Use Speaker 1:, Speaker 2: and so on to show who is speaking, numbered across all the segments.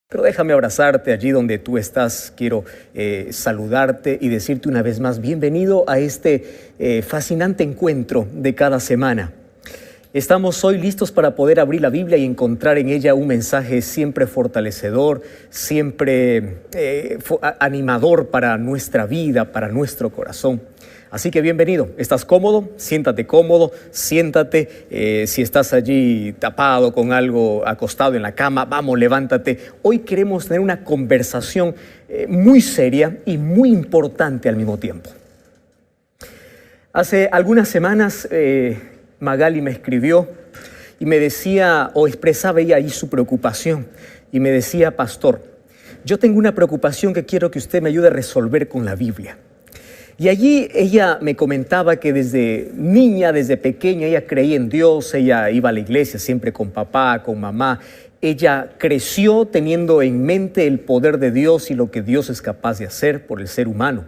Speaker 1: Pero déjame abrazarte allí donde tú estás. Quiero saludarte y decirte una vez más, bienvenido a este fascinante encuentro de cada semana. Estamos hoy listos para poder abrir la Biblia y encontrar en ella un mensaje siempre fortalecedor, siempre animador para nuestra vida, para nuestro corazón. Así que bienvenido. ¿Estás cómodo? Siéntate cómodo, siéntate. Si estás allí tapado con algo, acostado en la cama, vamos, levántate. Hoy queremos tener una conversación muy seria y muy importante al mismo tiempo. Hace algunas semanas Magali me escribió y me decía, o expresaba ella ahí su preocupación, y me decía: pastor, yo tengo una preocupación que quiero que usted me ayude a resolver con la Biblia. Y allí ella me comentaba que desde niña, desde pequeña, ella creía en Dios, ella iba a la iglesia siempre con papá, con mamá. Ella creció teniendo en mente el poder de Dios y lo que Dios es capaz de hacer por el ser humano.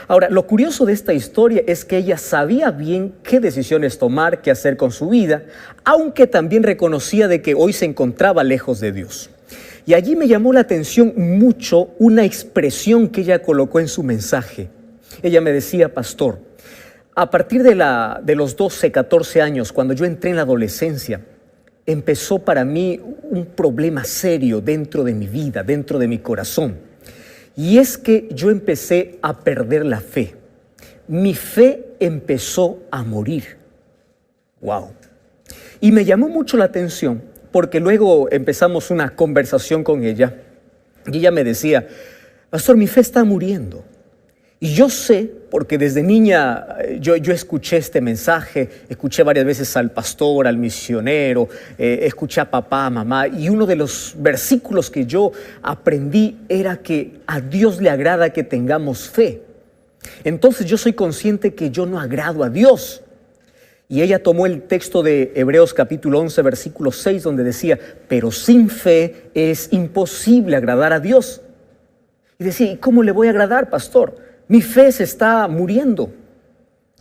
Speaker 1: Ahora, lo curioso de esta historia es que ella sabía bien qué decisiones tomar, qué hacer con su vida, aunque también reconocía de que hoy se encontraba lejos de Dios. Y allí me llamó la atención mucho una expresión que ella colocó en su mensaje. Ella me decía: pastor, a partir de los 12, 14 años, cuando yo entré en la adolescencia, empezó para mí un problema serio dentro de mi vida, dentro de mi corazón. Y es que yo empecé a perder la fe. Mi fe empezó a morir. ¡Wow! Y me llamó mucho la atención porque luego empezamos una conversación con ella y ella me decía: pastor, mi fe está muriendo. Y yo sé, porque desde niña yo escuché este mensaje, escuché varias veces al pastor, al misionero, escuché a papá, a mamá, y uno de los versículos que yo aprendí era que a Dios le agrada que tengamos fe. Entonces yo soy consciente que yo no agrado a Dios. Y ella tomó el texto de Hebreos capítulo 11, versículo 6, donde decía: pero sin fe es imposible agradar a Dios. Y decía: ¿y cómo le voy a agradar, pastor? Mi fe se está muriendo,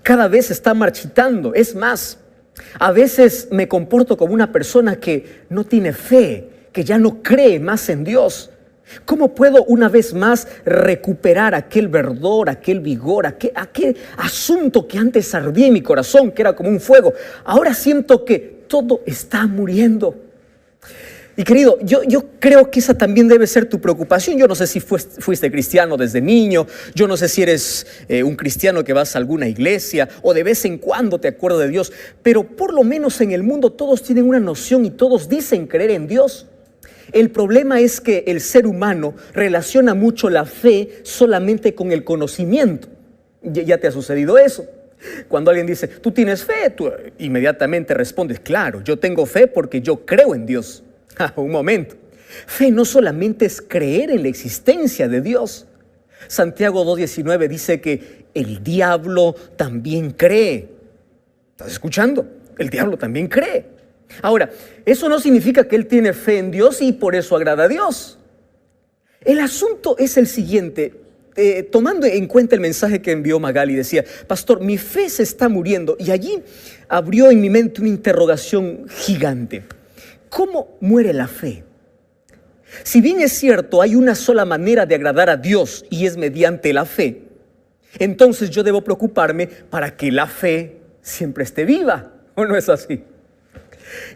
Speaker 1: cada vez se está marchitando. Es más, a veces me comporto como una persona que no tiene fe, que ya no cree más en Dios. ¿Cómo puedo una vez más recuperar aquel verdor, aquel vigor, aquel asunto que antes ardía en mi corazón, que era como un fuego? Ahora siento que todo está muriendo. Y querido, yo creo que esa también debe ser tu preocupación. Yo no sé si fuiste cristiano desde niño, yo no sé si eres un cristiano que vas a alguna iglesia o de vez en cuando te acuerdas de Dios, pero por lo menos en el mundo todos tienen una noción y todos dicen creer en Dios. El problema es que el ser humano relaciona mucho la fe solamente con el conocimiento. ¿Ya te ha sucedido eso? Cuando alguien dice: ¿tú tienes fe?, tú inmediatamente respondes: claro, yo tengo fe porque yo creo en Dios. Un momento. Fe no solamente es creer en la existencia de Dios. Santiago 2:19 dice que el diablo también cree. ¿Estás escuchando? El diablo también cree. Ahora, eso no significa que él tiene fe en Dios y por eso agrada a Dios. El asunto es el siguiente. Tomando en cuenta el mensaje que envió Magali, decía: pastor, mi fe se está muriendo. Y allí abrió en mi mente una interrogación gigante. ¿Cómo muere la fe? Si bien es cierto, hay una sola manera de agradar a Dios y es mediante la fe, entonces yo debo preocuparme para que la fe siempre esté viva, ¿o no es así?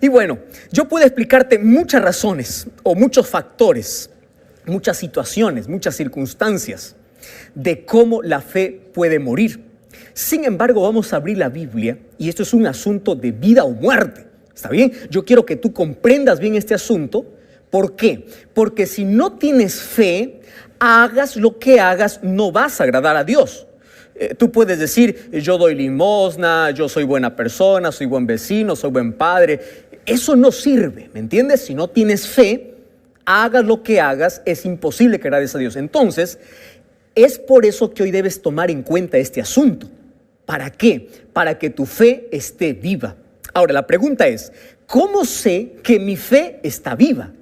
Speaker 1: Y bueno, yo puedo explicarte muchas razones o muchos factores, muchas situaciones, muchas circunstancias de cómo la fe puede morir. Sin embargo, vamos a abrir la Biblia y esto es un asunto de vida o muerte. ¿Está bien? Yo quiero que tú comprendas bien este asunto. ¿Por qué? Porque si no tienes fe, hagas lo que hagas, no vas a agradar a Dios. Tú puedes decir: yo doy limosna, yo soy buena persona, soy buen vecino, soy buen padre. Eso no sirve, ¿me entiendes? Si no tienes fe, hagas lo que hagas, es imposible que agrades a Dios. Entonces, es por eso que hoy debes tomar en cuenta este asunto. ¿Para qué? Para que tu fe esté viva. Ahora, la pregunta es: ¿cómo sé que mi fe está viva?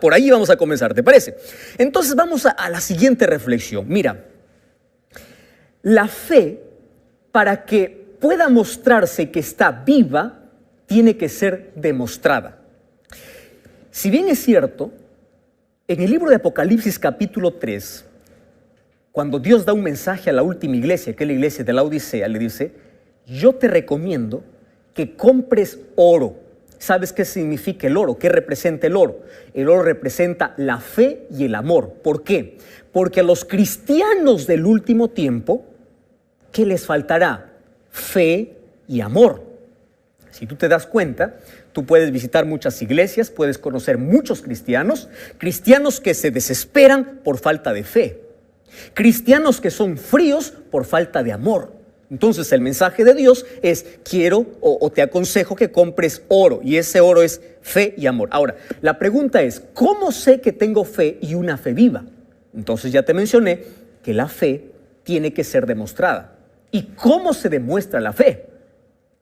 Speaker 1: Por ahí vamos a comenzar, ¿te parece? Entonces vamos a la siguiente reflexión. Mira, la fe, para que pueda mostrarse que está viva, tiene que ser demostrada. Si bien es cierto, En el libro de Apocalipsis capítulo 3, cuando Dios da un mensaje a la última iglesia, que es la iglesia de la Odisea, le dice: yo te recomiendo que compres oro. ¿Sabes qué significa el oro? ¿Qué representa el oro? El oro representa la fe y el amor. ¿Por qué? Porque a los cristianos del último tiempo, ¿qué les faltará? Fe y amor. Si tú te das cuenta, tú puedes visitar muchas iglesias, puedes conocer muchos cristianos que se desesperan por falta de fe, cristianos que son fríos por falta de amor. Entonces el mensaje de Dios es: quiero o te aconsejo que compres oro, y ese oro es fe y amor. Ahora, la pregunta es: ¿cómo sé que tengo fe y una fe viva? Entonces ya te mencioné que la fe tiene que ser demostrada. ¿Y cómo se demuestra la fe?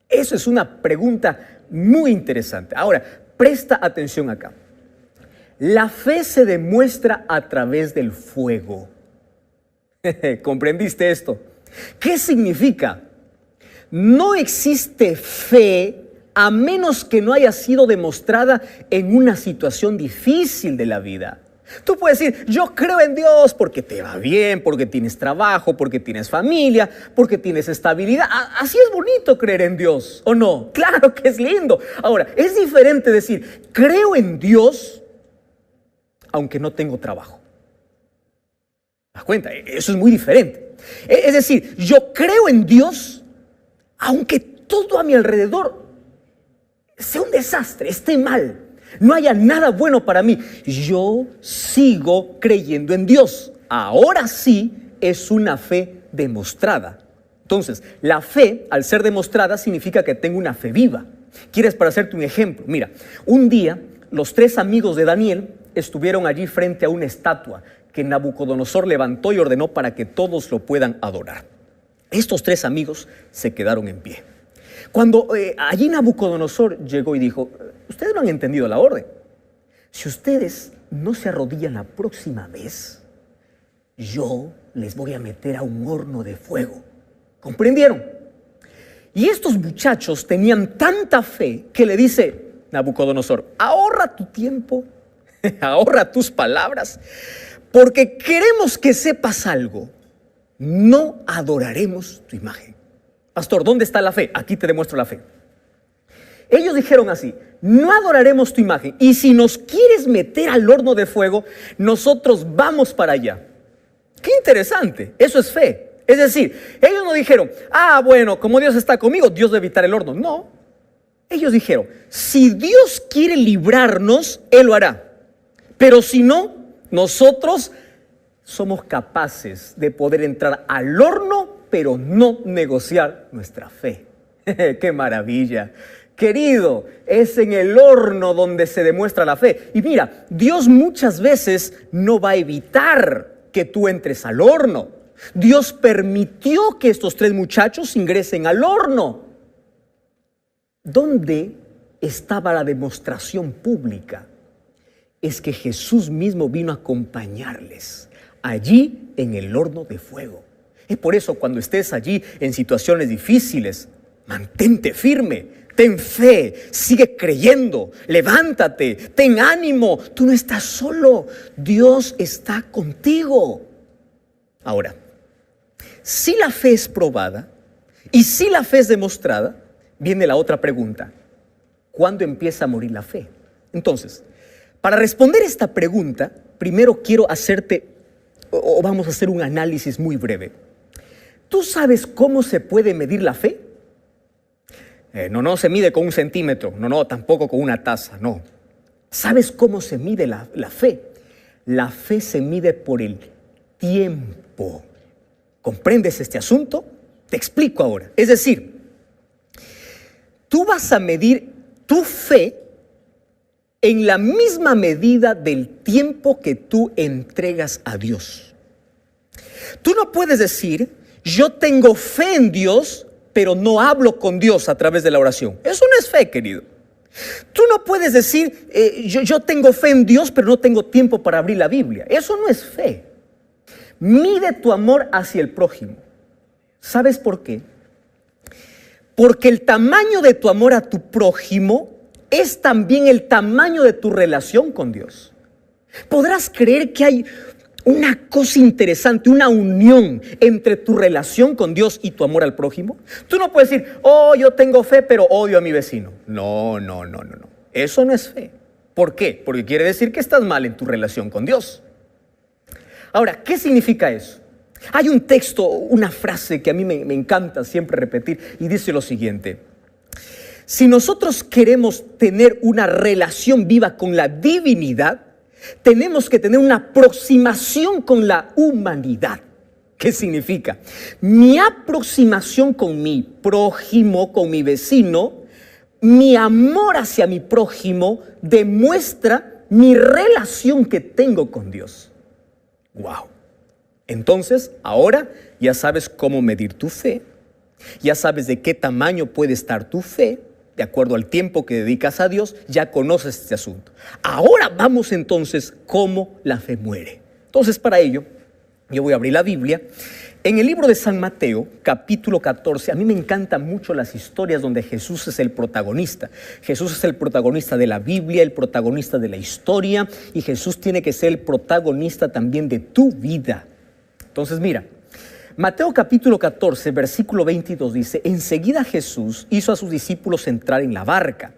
Speaker 1: Eso es una pregunta muy interesante. Ahora, presta atención acá. La fe se demuestra a través del fuego. ¿Comprendiste esto? ¿Qué significa? No existe fe a menos que no haya sido demostrada en una situación difícil de la vida. Tú puedes decir: yo creo en Dios porque te va bien, porque tienes trabajo, porque tienes familia, porque tienes estabilidad. Así es bonito creer en Dios, ¿o no? Claro que es lindo. Ahora, es diferente decir: creo en Dios aunque no tengo trabajo. ¿Te das cuenta? Eso es muy diferente. Es decir, yo creo en Dios aunque todo a mi alrededor sea un desastre, esté mal, no haya nada bueno para mí. Yo sigo creyendo en Dios. Ahora sí es una fe demostrada. Entonces, la fe, al ser demostrada, significa que tengo una fe viva. ¿Quieres para hacerte un ejemplo? Mira, un día los 3 amigos de Daniel estuvieron allí frente a una estatua que Nabucodonosor levantó y ordenó para que todos lo puedan adorar. Estos 3 amigos se quedaron en pie. Cuando allí Nabucodonosor llegó y dijo: ustedes no han entendido la orden. Si ustedes no se arrodillan la próxima vez, yo les voy a meter a un horno de fuego. ¿Comprendieron? Y estos muchachos tenían tanta fe que le dice Nabucodonosor: ahorra tu tiempo, ahorra tus palabras, porque queremos que sepas algo. No adoraremos tu imagen. Pastor, ¿dónde está la fe? Aquí te demuestro la fe. Ellos dijeron así: no adoraremos tu imagen, y si nos quieres meter al horno de fuego, nosotros vamos para allá. Qué interesante, eso es fe. Es decir, ellos no dijeron: bueno, como Dios está conmigo, Dios debe evitar el horno. No, ellos dijeron: si Dios quiere librarnos, Él lo hará. Pero si no, nosotros somos capaces de poder entrar al horno, pero no negociar nuestra fe. ¡Qué maravilla! Querido, es en el horno donde se demuestra la fe. Y mira, Dios muchas veces no va a evitar que tú entres al horno. Dios permitió que estos 3 muchachos ingresen al horno. ¿Dónde estaba la demostración pública? Es que Jesús mismo vino a acompañarles allí en el horno de fuego. Es por eso, cuando estés allí en situaciones difíciles, mantente firme, ten fe, sigue creyendo, levántate, ten ánimo. Tú no estás solo, Dios está contigo. Ahora, si la fe es probada y si la fe es demostrada, viene la otra pregunta: ¿cuándo empieza a morir la fe? Entonces, para responder esta pregunta, primero quiero vamos a hacer un análisis muy breve. ¿Tú sabes cómo se puede medir la fe? No se mide con 1 centímetro, no, tampoco con una taza, no. ¿Sabes cómo se mide la fe? La fe se mide por el tiempo. ¿Comprendes este asunto? Te explico ahora. Es decir, tú vas a medir tu fe en la misma medida del tiempo que tú entregas a Dios. Tú no puedes decir: yo tengo fe en Dios, pero no hablo con Dios a través de la oración. Eso no es fe, querido. Tú no puedes decir: yo tengo fe en Dios, pero no tengo tiempo para abrir la Biblia. Eso no es fe. Mide tu amor hacia el prójimo. ¿Sabes por qué? Porque el tamaño de tu amor a tu prójimo es también el tamaño de tu relación con Dios. ¿Podrás creer que hay una cosa interesante, una unión entre tu relación con Dios y tu amor al prójimo? Tú no puedes decir, oh, yo tengo fe, pero odio a mi vecino. No. Eso no es fe. ¿Por qué? Porque quiere decir que estás mal en tu relación con Dios. Ahora, ¿qué significa eso? Hay un texto, una frase que a mí me encanta siempre repetir y dice lo siguiente: si nosotros queremos tener una relación viva con la divinidad, tenemos que tener una aproximación con la humanidad. ¿Qué significa? Mi aproximación con mi prójimo, con mi vecino, mi amor hacia mi prójimo demuestra mi relación que tengo con Dios. ¡Wow! Entonces, ahora ya sabes cómo medir tu fe, ya sabes de qué tamaño puede estar tu fe, de acuerdo al tiempo que dedicas a Dios, ya conoces este asunto. Ahora vamos entonces cómo la fe muere. Entonces, para ello, yo voy a abrir la Biblia. En el libro de San Mateo, capítulo 14, a mí me encantan mucho las historias donde Jesús es el protagonista. Jesús es el protagonista de la Biblia, el protagonista de la historia, y Jesús tiene que ser el protagonista también de tu vida. Entonces, mira, Mateo capítulo 14, versículo 22 dice: enseguida Jesús hizo a sus discípulos entrar en la barca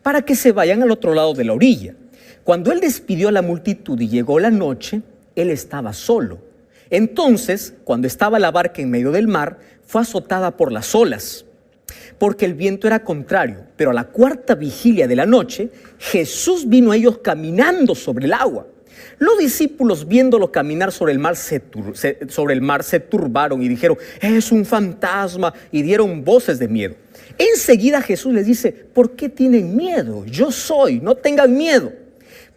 Speaker 1: para que se vayan al otro lado de la orilla. Cuando él despidió a la multitud y llegó la noche, él estaba solo. Entonces, cuando estaba la barca en medio del mar, fue azotada por las olas, porque el viento era contrario. Pero a la cuarta vigilia de la noche, Jesús vino a ellos caminando sobre el agua. Los discípulos, viéndolo caminar sobre el mar, se turbaron y dijeron: es un fantasma, y dieron voces de miedo. Enseguida Jesús les dice: ¿por qué tienen miedo? Yo soy, no tengan miedo.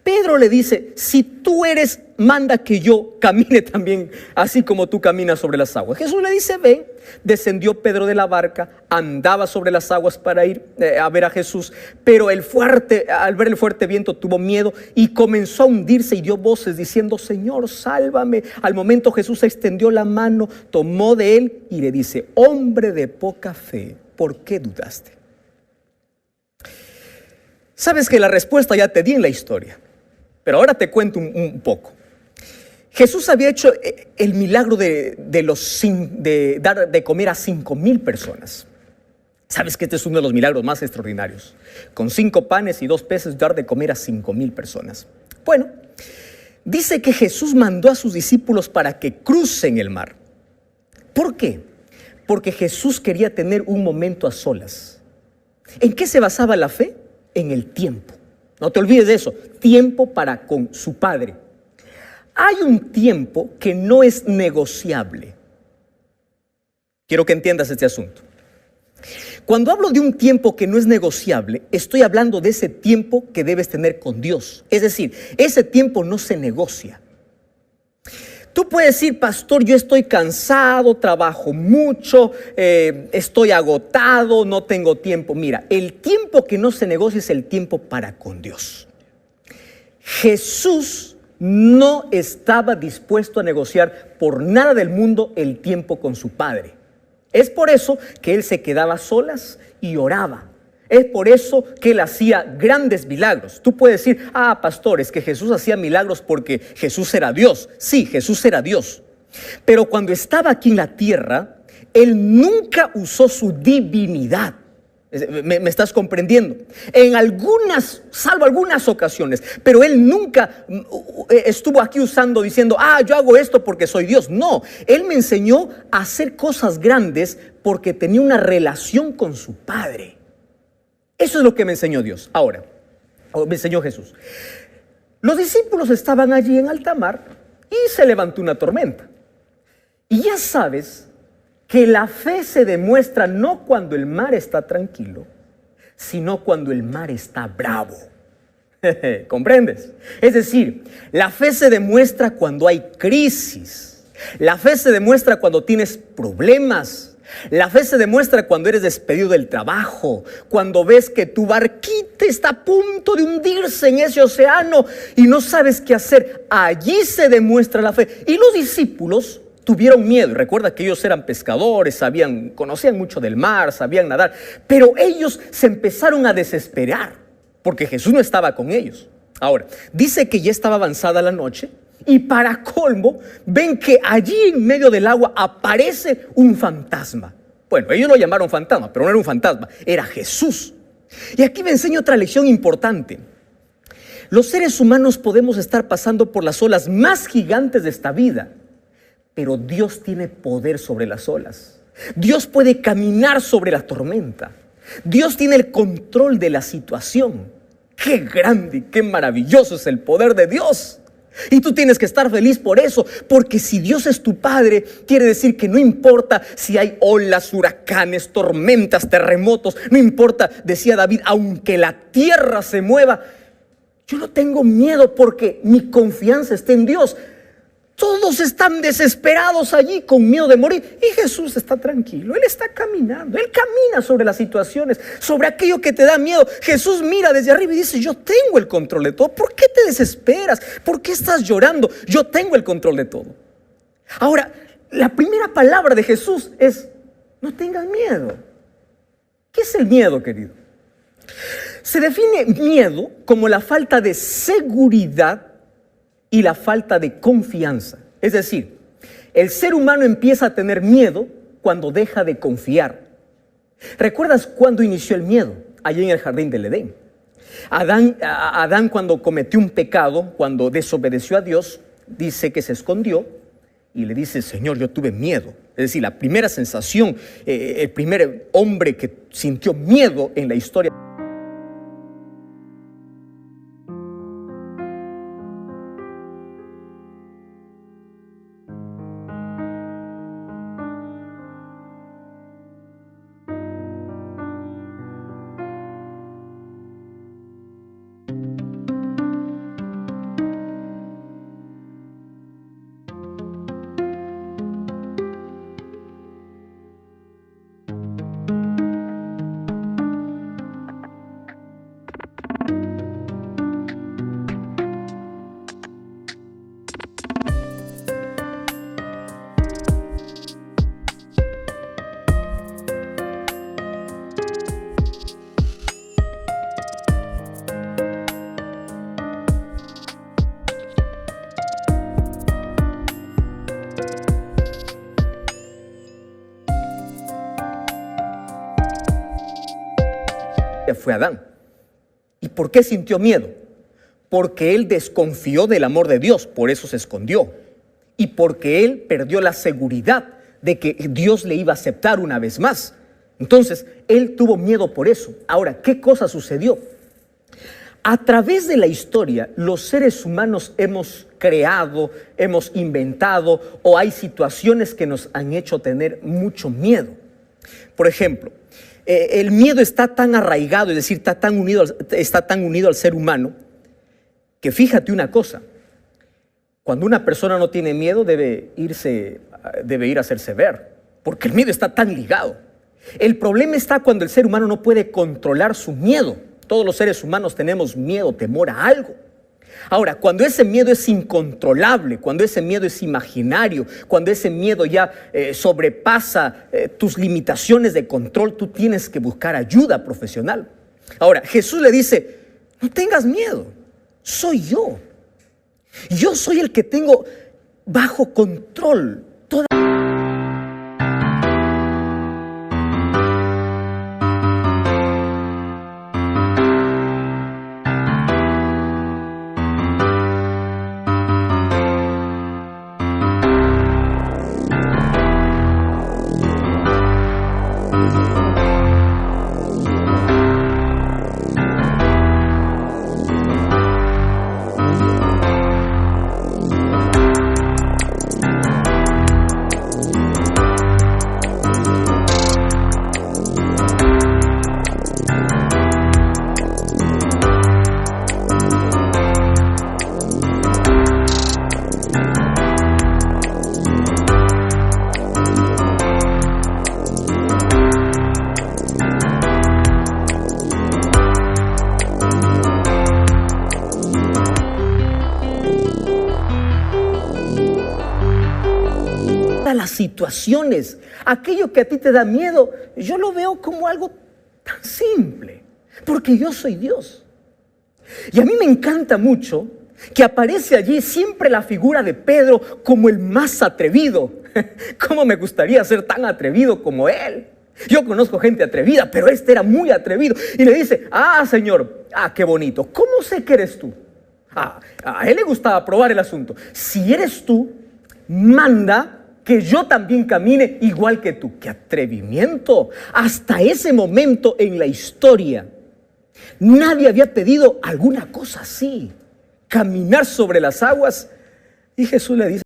Speaker 1: Pedro le dice: si tú eres, manda que yo camine también así como tú caminas sobre las aguas. Jesús le dice: ven. Descendió Pedro de la barca, andaba sobre las aguas para ir a ver a Jesús, pero al ver el fuerte viento tuvo miedo y comenzó a hundirse y dio voces diciendo: Señor, sálvame. Al momento Jesús extendió la mano, tomó de él y le dice: hombre de poca fe, ¿por qué dudaste? Sabes que la respuesta ya te di en la historia, pero ahora te cuento un poco. Jesús había hecho el milagro de dar de comer a 5,000 personas. Sabes que este es uno de los milagros más extraordinarios. Con 5 panes y 2 peces dar de comer a 5,000 personas. Bueno, dice que Jesús mandó a sus discípulos para que crucen el mar. ¿Por qué? Porque Jesús quería tener un momento a solas. ¿En qué se basaba la fe? En el tiempo. No te olvides de eso. Tiempo para con su Padre. Hay un tiempo que no es negociable. Quiero que entiendas este asunto. Cuando hablo de un tiempo que no es negociable, estoy hablando de ese tiempo que debes tener con Dios. Es decir, ese tiempo no se negocia. Tú puedes decir: pastor, yo estoy cansado, trabajo mucho, estoy agotado, no tengo tiempo. Mira, el tiempo que no se negocia es el tiempo para con Dios. Jesús no estaba dispuesto a negociar por nada del mundo el tiempo con su Padre. Es por eso que él se quedaba a solas y oraba. Es por eso que él hacía grandes milagros. Tú puedes decir: pastor, es que Jesús hacía milagros porque Jesús era Dios. Sí, Jesús era Dios. Pero cuando estaba aquí en la tierra, él nunca usó su divinidad. ¿Me estás comprendiendo? Salvo algunas ocasiones, pero él nunca estuvo aquí diciendo: yo hago esto porque soy Dios. No, él me enseñó a hacer cosas grandes porque tenía una relación con su Padre. Eso es lo que me enseñó Dios. Me enseñó Jesús. Los discípulos estaban allí en alta mar y se levantó una tormenta. Y ya sabes que la fe se demuestra no cuando el mar está tranquilo, sino cuando el mar está bravo. ¿Comprendes? Es decir, la fe se demuestra cuando hay crisis. La fe se demuestra cuando tienes problemas. La fe se demuestra cuando eres despedido del trabajo, cuando ves que tu barquita está a punto de hundirse en ese océano y no sabes qué hacer. Allí se demuestra la fe. Y los discípulos tuvieron miedo. Recuerda que ellos eran pescadores, conocían mucho del mar, sabían nadar, pero ellos se empezaron a desesperar porque Jesús no estaba con ellos. Ahora, dice que ya estaba avanzada la noche y para colmo ven que allí en medio del agua aparece un fantasma. Bueno, ellos lo llamaron fantasma, pero no era un fantasma, era Jesús. Y aquí me enseña otra lección importante. Los seres humanos podemos estar pasando por las olas más gigantes de esta vida, pero Dios tiene poder sobre las olas. Dios puede caminar sobre la tormenta. Dios tiene el control de la situación. ¡Qué grande y qué maravilloso es el poder de Dios! Y tú tienes que estar feliz por eso, porque si Dios es tu Padre, quiere decir que no importa si hay olas, huracanes, tormentas, terremotos, no importa, decía David, aunque la tierra se mueva, yo no tengo miedo porque mi confianza está en Dios. Todos están desesperados allí con miedo de morir y Jesús está tranquilo, Él está caminando, Él camina sobre las situaciones, sobre aquello que te da miedo. Jesús mira desde arriba y dice, yo tengo el control de todo. ¿Por qué te desesperas? ¿Por qué estás llorando? Yo tengo el control de todo. Ahora, la primera palabra de Jesús es, no tengas miedo. ¿Qué es el miedo, querido? Se define miedo como la falta de seguridad y la falta de confianza. Es decir, el ser humano empieza a tener miedo cuando deja de confiar. ¿Recuerdas cuándo inició el miedo? Allí en el jardín del Edén. Adán cuando cometió un pecado, cuando desobedeció a Dios, dice que se escondió y le dice, Señor, yo tuve miedo. Es decir, la primera sensación, el primer hombre que sintió miedo en la historia. Fue Adán. ¿Y por qué sintió miedo? Porque él desconfió del amor de Dios, por eso se escondió. Y porque él perdió la seguridad de que Dios le iba a aceptar una vez más. Entonces, él tuvo miedo por eso. Ahora, ¿qué cosa sucedió? A través de la historia, los seres humanos hemos creado, hemos inventado, o hay situaciones que nos han hecho tener mucho miedo. Por ejemplo, el miedo está tan arraigado, es decir, está tan unido al ser humano, que fíjate una cosa, cuando una persona no tiene miedo debe ir a hacerse ver, porque el miedo está tan ligado. El problema está cuando el ser humano no puede controlar su miedo. Todos los seres humanos tenemos miedo, temor a algo. Ahora, cuando ese miedo es incontrolable, cuando ese miedo es imaginario, cuando ese miedo ya sobrepasa tus limitaciones de control, tú tienes que buscar ayuda profesional. Ahora, Jesús le dice, no tengas miedo, soy yo. Yo soy el que tengo bajo control toda. Las situaciones, aquello que a ti te da miedo, yo lo veo como algo tan simple, porque yo soy Dios. Y a mí me encanta mucho que aparece allí siempre la figura de Pedro como el más atrevido. ¿Cómo me gustaría ser tan atrevido como él? Yo conozco gente atrevida, pero este era muy atrevido. Y le dice, Señor, qué bonito. ¿Cómo sé que eres tú? A él le gustaba probar el asunto. Si eres tú, manda que yo también camine igual que tú. ¡Qué atrevimiento! Hasta ese momento en la historia, nadie había pedido alguna cosa así. Caminar sobre las aguas. Y Jesús le dice,